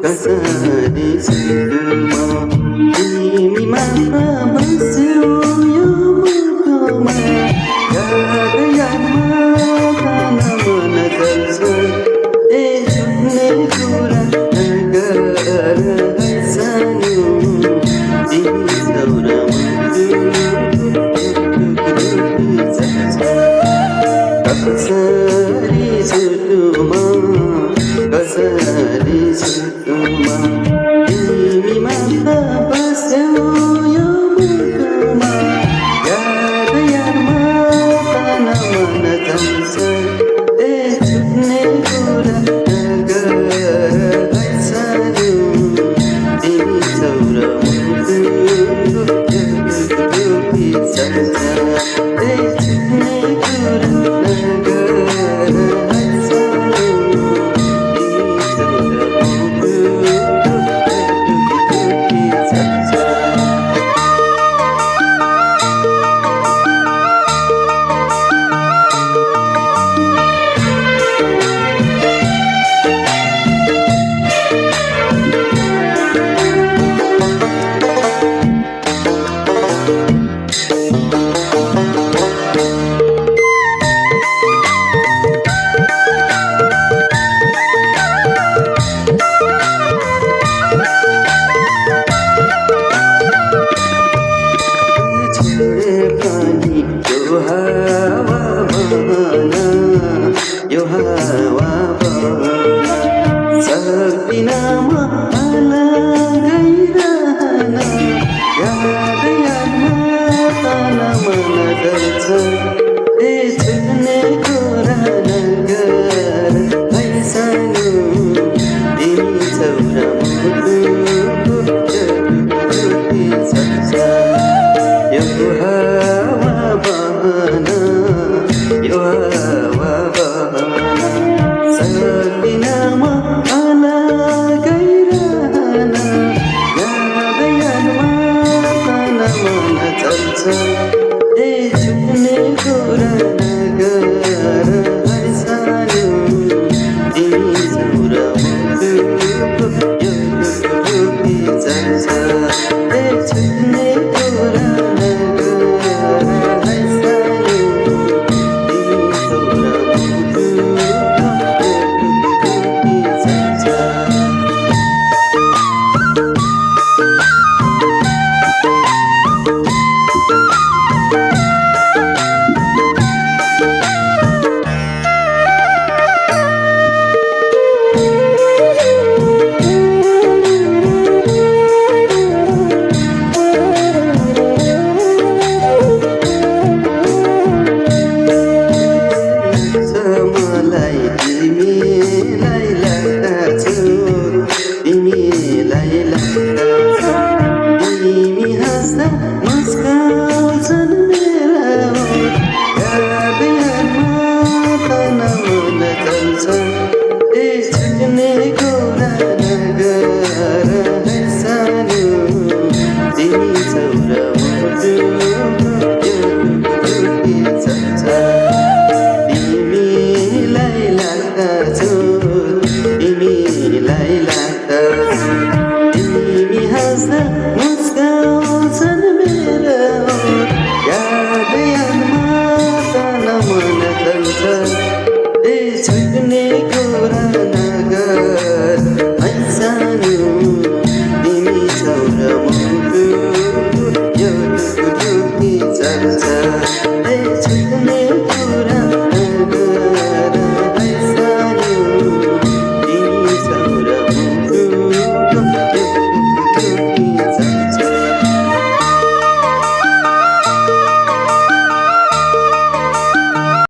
Kasari suduma Ini mata basiu yo mukama Gada yan mata namana kalsa Chunne kura nagara sanu Dini saura Kasari suduma Kasari suduma Ini mata basiu yo mukama Gada yan mata namana kalsa Chunne kura nagara sanu Dini saura Yo hawa bana Sakti nama ala gairana Yada yan mata namana dalsa Chunne kura nagara Aisanu Dini saura mutu Jaguti saksa Yo hawa bana Yo hawa Sakti nama ala gairana Yada yan mata namana dalsa Chunne kura nagara Aisanu Dini saura mutu Jaguti saksa Chunne kura nagara Aisanu Dini saura mutu Jaguti saksa Samalai timiलाई लाग्दछु तिमीलाई लाग्दछु तिमी हाँस्दा मुस्काउँछन् मेरा होठ याद यादमा तनमन चल्छ छुट्ने कुरा नगर सानो तिमी छौ र म